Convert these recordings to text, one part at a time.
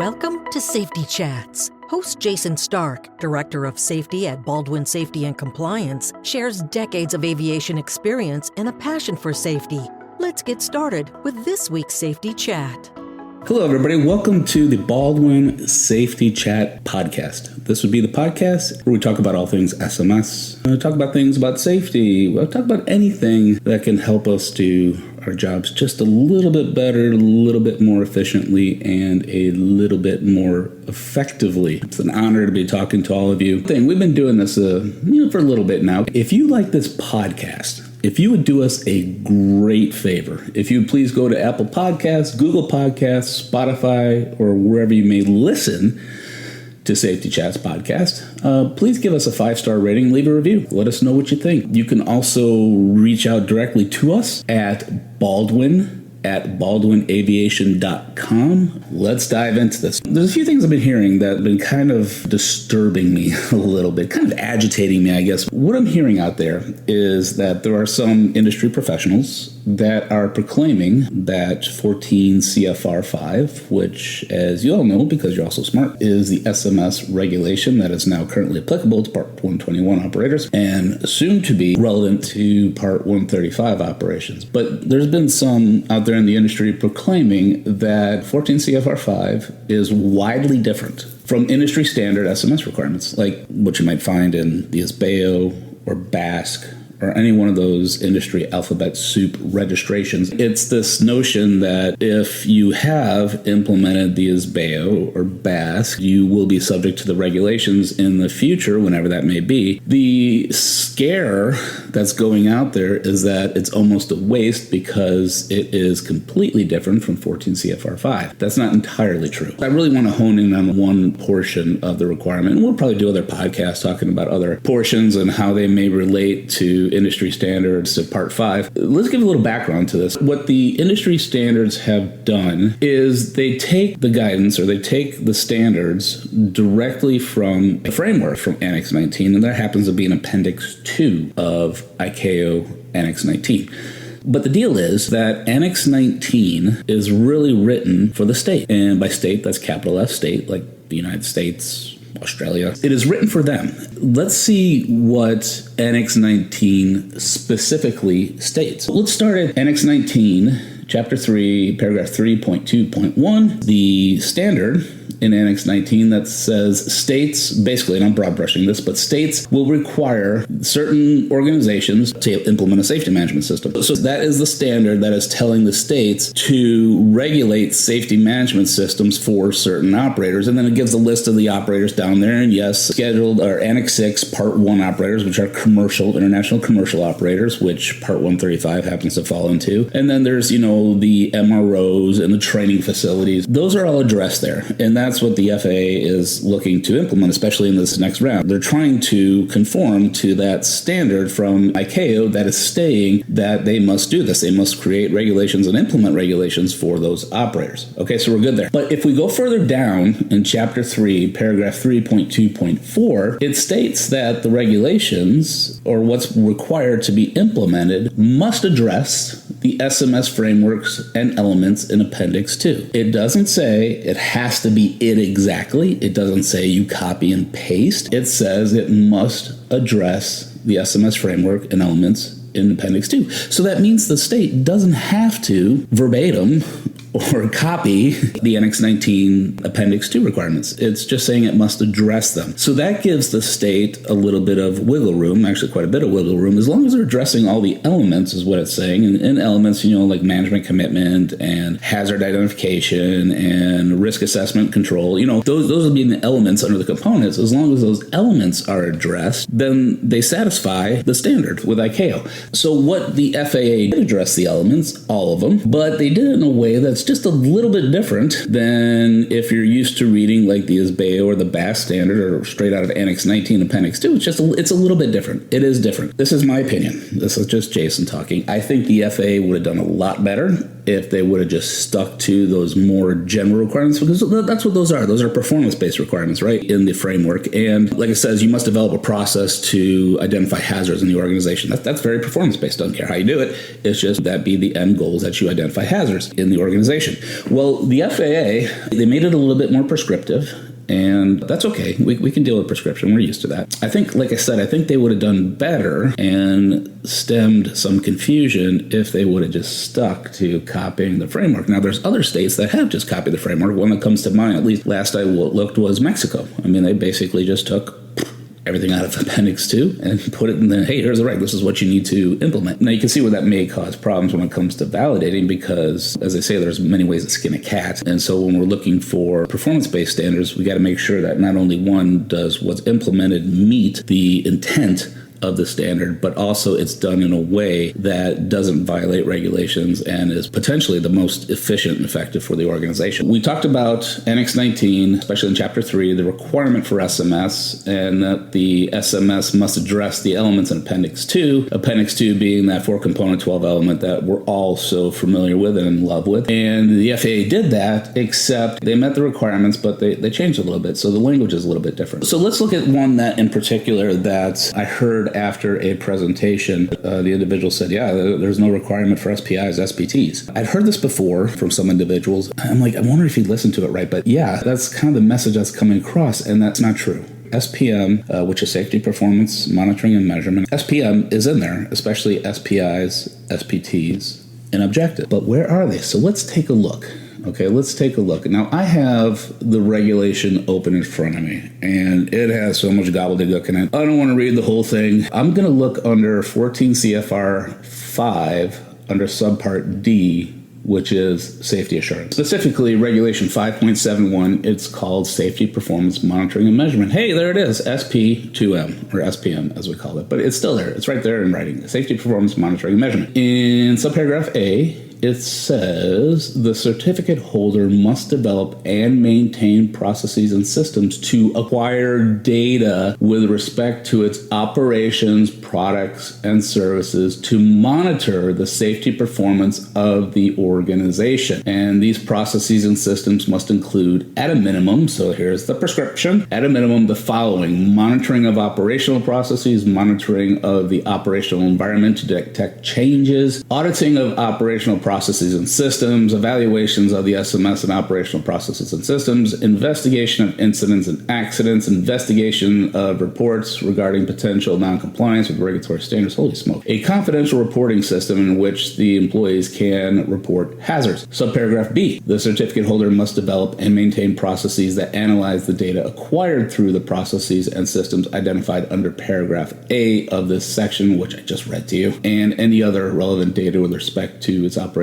Welcome to Safety Chats. Host Jason Stark, Director of Safety at Baldwin Safety and Compliance, shares decades of aviation experience and a passion for safety. Let's get started with this week's Safety Chat. Hello, everybody. Welcome to the Baldwin Safety Chat podcast. This would be the podcast where we talk about all things SMS. We talk about things about safety. We'll talk about anything that can help us do our jobs just a little bit better, a little bit more efficiently, and a little bit more effectively. It's an honor to be talking to all of you. We've been doing this for a little bit now. If you like this podcast, if you would do us a great favor, if you would please go to Apple Podcasts, Google Podcasts, Spotify, or wherever you may listen to Safety Chats podcast, please give us a 5-star rating, leave a review. Let us know what you think. You can also reach out directly to us at baldwinaviation.com. Let's dive into this. There's a few things I've been hearing that have been kind of disturbing me a little bit, kind of agitating me, I guess. What I'm hearing out there is that there are some industry professionals that are proclaiming that 14 CFR 5, which, as you all know, because you're also smart, is the SMS regulation that is now currently applicable to Part 121 operators and soon to be relevant to Part 135 operations. But there's been some out there in the industry proclaiming that 14 CFR 5 is widely different from industry standard SMS requirements, like what you might find in the ISBEO or BASC, or any one of those industry alphabet soup registrations. It's this notion that if you have implemented the ISBEO or BASC, you will be subject to the regulations in the future, whenever that may be. The scare that's going out there is that it's almost a waste because it is completely different from 14 CFR 5. That's not entirely true. I really want to hone in on one portion of the requirement, and we'll probably do other podcasts talking about other portions and how they may relate to industry standards of Part 5. Let's give a little background to this. What the industry standards have done is they take the guidance, or they take the standards directly from a framework from Annex 19, and that happens to be in Appendix 2 of ICAO Annex 19. But the deal is that Annex 19 is really written for the state. And by state, that's capital S state, like the United States, Australia. It is written for them. Let's see what Annex 19 specifically states. Let's start at Annex 19, Chapter 3, Paragraph 3.2.1. The standard in Annex 19 that says states, basically, and I'm broad brushing this, but states will require certain organizations to implement a safety management system. So that is the standard that is telling the states to regulate safety management systems for certain operators. And then it gives a list of the operators down there. And yes, scheduled or Annex 6 Part 1 operators, which are commercial, international commercial operators, which Part 135 happens to fall into. And then there's, the MROs and the training facilities. Those are all addressed there. And that's what the FAA is looking to implement, especially in this next round. They're trying to conform to that standard from ICAO that is saying that they must do this. They must create regulations and implement regulations for those operators. Okay, so we're good there. But if we go further down in Chapter 3, Paragraph 3.2.4, it states that the regulations, or what's required to be implemented, must address the SMS frameworks and elements in Appendix 2. It doesn't say it has to be it exactly. It doesn't say you copy and paste. It says it must address the SMS framework and elements in Appendix 2. So that means the state doesn't have to verbatim or copy the Annex 19 Appendix 2 requirements. It's just saying it must address them. So that gives the state a little bit of wiggle room, actually quite a bit of wiggle room, as long as they're addressing all the elements is what it's saying. And elements, like management commitment and hazard identification and risk assessment control, those will be the elements under the components. As long as those elements are addressed, then they satisfy the standard with ICAO. So what the FAA did address the elements, all of them, but they did it in a way that's just a little bit different than if you're used to reading like the ISBEO or the BASC standard or straight out of Annex 19 Appendix 2. It's a little bit different. It is different. This is my opinion. This is just Jason talking. I think the FAA would have done a lot better if they would have just stuck to those more general requirements, because that's what those are. Those are performance-based requirements, right, in the framework. And like it says, you must develop a process to identify hazards in the organization. That's very performance-based. Don't care how you do it. It's just that be the end goals that you identify hazards in the organization. Well, the FAA, they made it a little bit more prescriptive. And that's okay. We can deal with prescription. We're used to that. I think, like I said, I think they would have done better and stemmed some confusion if they would have just stuck to copying the framework. Now, there's other states that have just copied the framework. One that comes to mind, at least last I looked, was Mexico. I mean, they basically just took everything out of Appendix 2 and put it in the, hey, here's the reg, this is what you need to implement. Now, you can see where that may cause problems when it comes to validating because, as I say, there's many ways to skin a cat. And so when we're looking for performance-based standards, we got to make sure that not only one does what's implemented meet the intent of the standard, but also it's done in a way that doesn't violate regulations and is potentially the most efficient and effective for the organization. We talked about Annex 19, especially in Chapter 3, the requirement for SMS, and that the SMS must address the elements in Appendix 2, Appendix 2 being that 4-component 12-element that we're all so familiar with and in love with. And the FAA did that, except they met the requirements, but they changed a little bit, so the language is a little bit different. So let's look at one that in particular that I heard after a presentation. The individual said, yeah, there's no requirement for SPIs, SPTs. I'd heard this before from some individuals. I'm like, I wonder if he listened to it right. But yeah, that's kind of the message that's coming across, and that's not true. SPM, which is Safety Performance Monitoring and Measurement, SPM is in there, especially SPIs, SPTs, and objective. But where are they? So let's take a look. Okay, let's take a look. Now, I have the regulation open in front of me, and it has so much gobbledygook in it. I don't want to read the whole thing. I'm going to look under 14 CFR 5 under subpart D, which is safety assurance. Specifically, Regulation 5.71, it's called Safety Performance Monitoring and Measurement. Hey, there it is, SP2M, or SPM as we call it, but it's still there. It's right there in writing, Safety Performance Monitoring and Measurement. In subparagraph A, it says the certificate holder must develop and maintain processes and systems to acquire data with respect to its operations, products, and services to monitor the safety performance of the organization. And these processes and systems must include, at a minimum, so here's the prescription, at a minimum, the following: monitoring of operational processes, monitoring of the operational environment to detect changes, auditing of operational processes and systems, evaluations of the SMS and operational processes and systems, investigation of incidents and accidents, investigation of reports regarding potential noncompliance with regulatory standards. Holy smoke. A confidential reporting system in which the employees can report hazards. Subparagraph B, the certificate holder must develop and maintain processes that analyze the data acquired through the processes and systems identified under paragraph A of this section, which I just read to you, and any other relevant data with respect to its operations,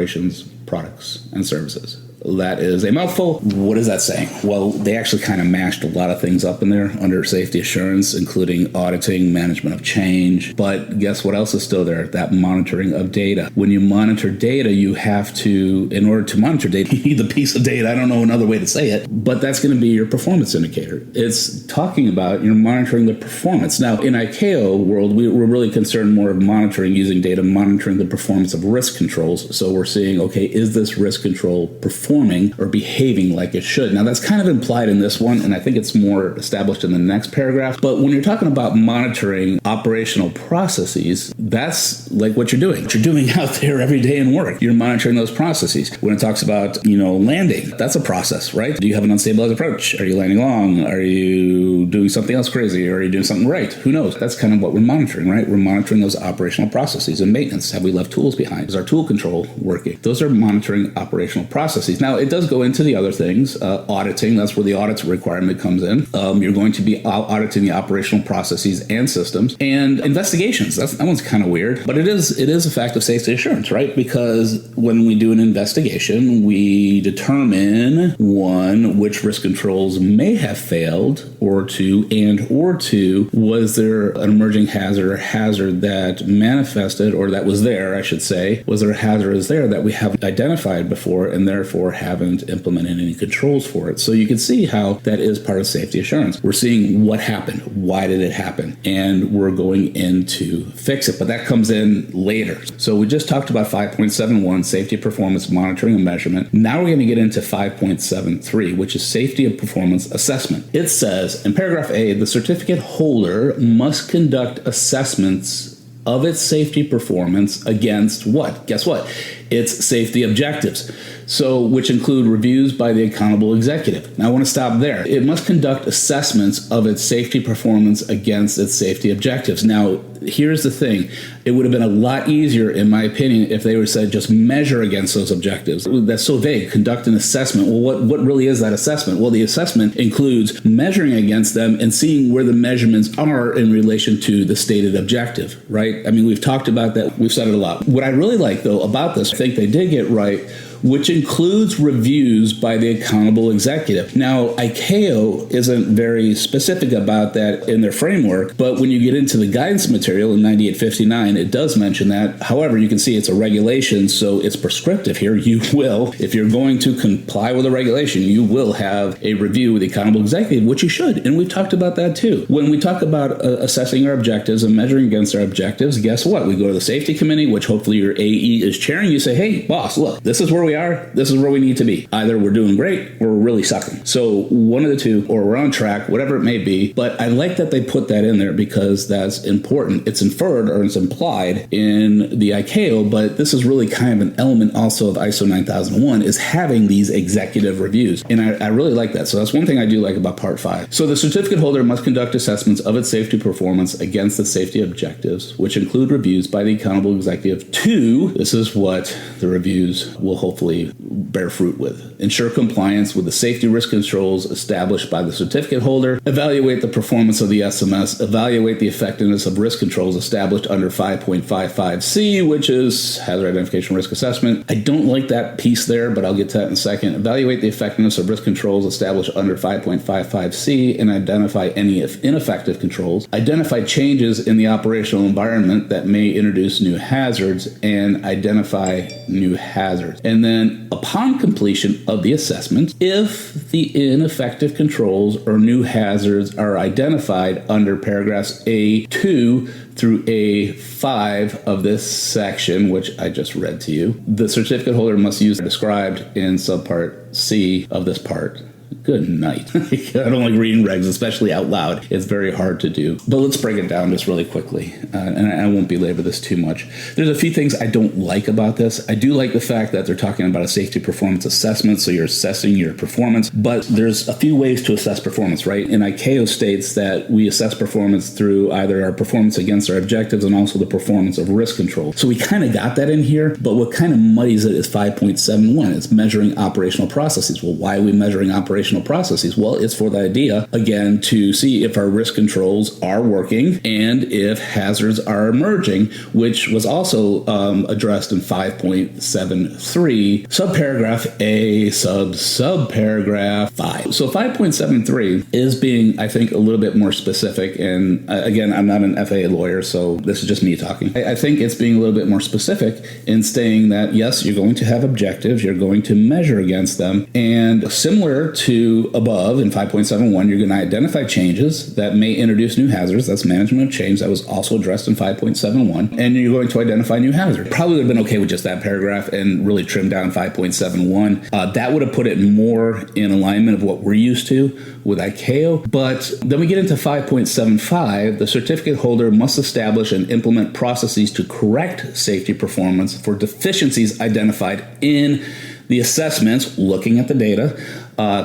products, and services. That is a mouthful. What is that saying? Well, they actually kind of mashed a lot of things up in there under safety assurance, including auditing, management of change. But guess what else is still there? That monitoring of data. When you monitor data, you have to, in order to monitor data, you need the piece of data. I don't know another way to say it, but that's going to be your performance indicator. It's talking about you're monitoring the performance. Now, in ICAO world, we're really concerned more of monitoring using data, monitoring the performance of risk controls. So we're seeing, okay, is this risk control performing or behaving like it should? Now, that's kind of implied in this one, and I think it's more established in the next paragraph. But when you're talking about monitoring operational processes, that's like what you're doing. What you're doing out there every day in work. You're monitoring those processes. When it talks about, landing, that's a process, right? Do you have an unstabilized approach? Are you landing long? Are you doing something else crazy? Or are you doing something right? Who knows? That's kind of what we're monitoring, right? We're monitoring those operational processes and maintenance. Have we left tools behind? Is our tool control working? Those are monitoring operational processes. Now, it does go into the other things. Auditing, that's where the audit requirement comes in. You're going to be auditing the operational processes and systems. And investigations, that one's kind of weird, but it is a fact of safety assurance, right? Because when we do an investigation, we determine, one, which risk controls may have failed, or two, was there an emerging hazard or hazard that manifested, or that was there, I should say, was there a hazard is there that we haven't identified before, and therefore or haven't implemented any controls for it. So you can see how that is part of safety assurance. We're seeing what happened, why did it happen, and we're going in to fix it. But that comes in later. So we just talked about 5.71, safety performance monitoring and measurement. Now we're going to get into 5.73, which is safety and performance assessment. It says in paragraph A, the certificate holder must conduct assessments of its safety performance against what? Guess what? Its safety objectives. So, which include reviews by the accountable executive. Now, I want to stop there. It must conduct assessments of its safety performance against its safety objectives. Now, here's the thing. It would have been a lot easier, in my opinion, if they were said just measure against those objectives. That's so vague. Conduct an assessment. Well, what really is that assessment? Well, the assessment includes measuring against them and seeing where the measurements are in relation to the stated objective, right? I mean, we've talked about that. We've said it a lot. What I really like, though, about this, I think they did get right, which includes reviews by the accountable executive. Now, ICAO isn't very specific about that in their framework, but when you get into the guidance material in 9859, it does mention that. However, you can see it's a regulation, so it's prescriptive here. You will, if you're going to comply with a regulation, you will have a review with the accountable executive, which you should, and we've talked about that too. When we talk about assessing our objectives and measuring against our objectives, guess what? We go to the safety committee, which hopefully your AE is chairing. You say, hey, boss, look, this is where we are. This is where we need to be. Either we're doing great or we're really sucking. So one of the two, or we're on track, whatever it may be. But I like that they put that in there because that's important. It's inferred or it's implied in the ICAO, but this is really kind of an element also of ISO 9001 is having these executive reviews. And I really like that. So that's one thing I do like about Part 5. So the certificate holder must conduct assessments of its safety performance against the safety objectives, which include reviews by the accountable executive to, this is what the reviews will hopefully bear fruit with. Ensure compliance with the safety risk controls established by the certificate holder, evaluate the performance of the SMS, evaluate the effectiveness of risk controls established under 5.55C, which is hazard identification risk assessment. I don't like that piece there, but I'll get to that in a second. Evaluate the effectiveness of risk controls established under 5.55C and identify any ineffective controls. Identify changes in the operational environment that may introduce new hazards and identify new hazards. And then upon completion of the assessment, if the ineffective controls or new hazards are identified under paragraphs A2 through A5 of this section, which I just read to you, the certificate holder must use described in subpart C of this part. Good night. I don't like reading regs, especially out loud. It's very hard to do. But let's break it down just really quickly, and I won't belabor this too much. There's a few things I don't like about this. I do like the fact that they're talking about a safety performance assessment, so you're assessing your performance, but there's a few ways to assess performance, right? And ICAO states that we assess performance through either our performance against our objectives and also the performance of risk control. So we kind of got that in here, but what kind of muddies it is 5.71. It's measuring operational processes. Well, why are we measuring operational processes? Well, it's for the idea, again, to see if our risk controls are working and if hazards are emerging, which was also addressed in 5.73, subparagraph A, subparagraph 5. So 5.73 is being, I think, a little bit more specific. And again, I'm not an FAA lawyer, so this is just me talking. I think it's being a little bit more specific in saying that, yes, you're going to have objectives, you're going to measure against them, and similar to above in 5.71, you're going to identify changes that may introduce new hazards. That's management of change. That was also addressed in 5.71. And you're going to identify new hazards. Probably would have been okay with just that paragraph and really trim down 5.71. That would have put it more in alignment of what we're used to with ICAO. But then we get into 5.75. The certificate holder must establish and implement processes to correct safety performance for deficiencies identified in the assessments, looking at the data,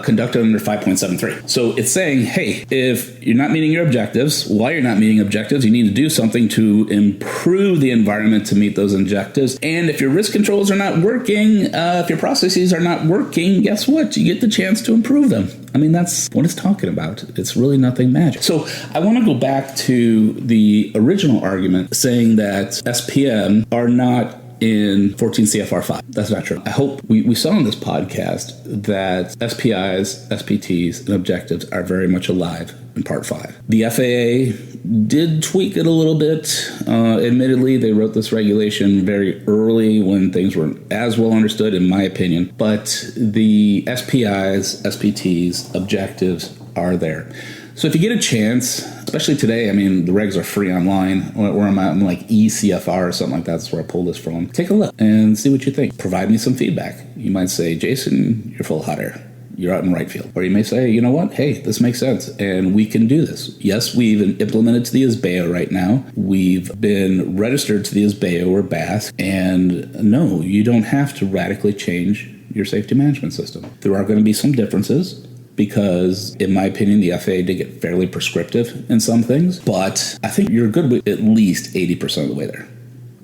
conducted under 5.73. So it's saying, hey, if you're not meeting your objectives, why you're not meeting objectives, you need to do something to improve the environment to meet those objectives. And if your risk controls are not working, if your processes are not working, guess what? You get the chance to improve them. I mean, that's what it's talking about. It's really nothing magic. So I want to go back to the original argument saying that SPM are not in 14 CFR 5. That's not true. I hope we saw on this podcast that SPIs, SPTs, and objectives are very much alive in Part 5. The FAA did tweak it a little bit. Admittedly, they wrote this regulation very early when things weren't as well understood, in my opinion. But the SPIs, SPTs, objectives are there. So if you get a chance, especially today, the regs are free online, where I'm at, I'm like eCFR or something like that. That's where I pulled this from. Take a look and see what you think. Provide me some feedback. You might say, Jason, you're full of hot air. You're out in right field. Or you may say, you know what? Hey, this makes sense, and we can do this. Yes, we've implemented to the ISBEO right now. We've been registered to the ISBEO or BASC, and no, you don't have to radically change your safety management system. There are going to be some differences, because, in my opinion, the FAA did get fairly prescriptive in some things, but I think you're good with at least 80% of the way there.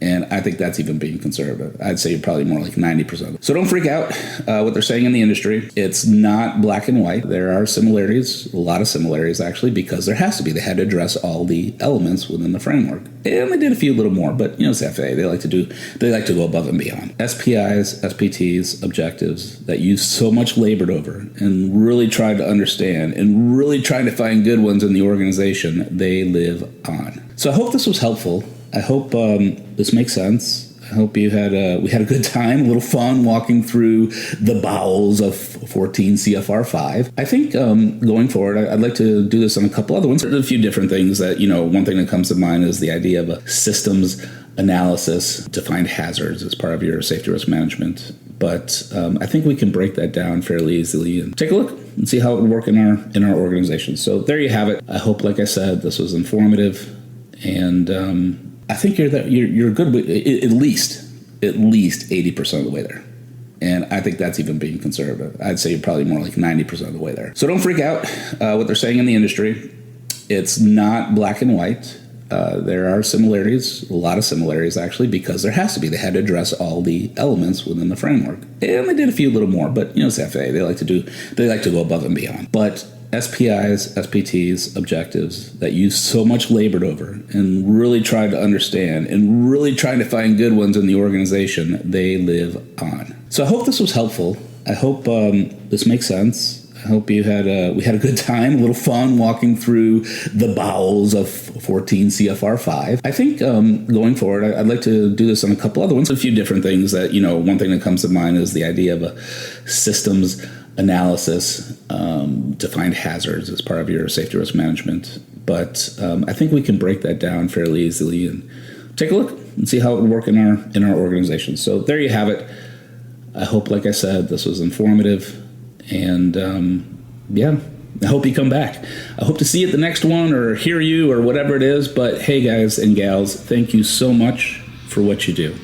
And I think that's even being conservative. I'd say you're probably more like 90%. So don't freak out what they're saying in the industry. It's not black and white. There are similarities, a lot of similarities actually, because there has to be. They had to address all the elements within the framework. And they did a few little more, but it's the FAA. They like to go above and beyond. SPIs, SPTs, objectives that you so much labored over and really tried to understand and really tried to find good ones in the organization, they live on. So I hope this was helpful. I hope this makes sense. I hope we had a good time, a little fun walking through the bowels of 14 CFR 5. I think going forward, I'd like to do this on a couple other ones. There's a few different things that, one thing that comes to mind is the idea of a systems analysis to find hazards as part of your safety risk management. But I think we can break that down fairly easily and take a look and see how it would work in our organization. So there you have it. I hope, like I said, this was informative, and I think you're good with at least 80% of the way there. And I think that's even being conservative. I'd say you're probably more like 90% of the way there. So don't freak out what they're saying in the industry. It's not black and white. There are similarities, a lot of similarities actually, because there has to be. They had to address all the elements within the framework. And they did a few little more, but it's the FAA. They like to go above and beyond. But SPIs, SPTs, objectives that you so much labored over and really tried to understand and really tried to find good ones in the organization, they live on. So I hope this was helpful. I hope this makes sense. I hope we had a good time, a little fun walking through the bowels of 14 CFR 5. I think going forward, I'd like to do this on a couple other ones. A few different things that, one thing that comes to mind is the idea of a systems analysis to find hazards as part of your safety risk management. But I think we can break that down fairly easily and take a look and see how it would work in our organization. So there you have it. I hope, like I said, this was informative, and I hope you come back. I hope to see you at the next one or hear you or whatever it is. But hey, guys and gals, thank you so much for what you do.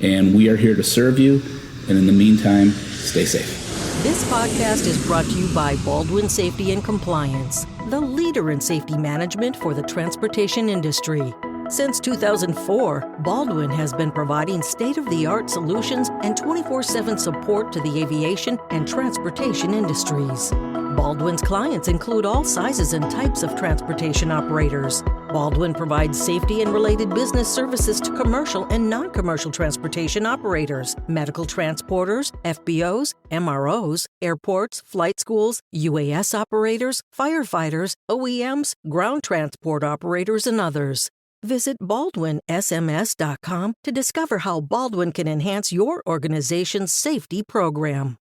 And we are here to serve you. And in the meantime, stay safe. This podcast is brought to you by Baldwin Safety and Compliance, the leader in safety management for the transportation industry. Since 2004, Baldwin has been providing state-of-the-art solutions and 24/7 support to the aviation and transportation industries. Baldwin's clients include all sizes and types of transportation operators. Baldwin provides safety and related business services to commercial and non-commercial transportation operators, medical transporters, FBOs, MROs, airports, flight schools, UAS operators, firefighters, OEMs, ground transport operators, and others. Visit BaldwinSMS.com to discover how Baldwin can enhance your organization's safety program.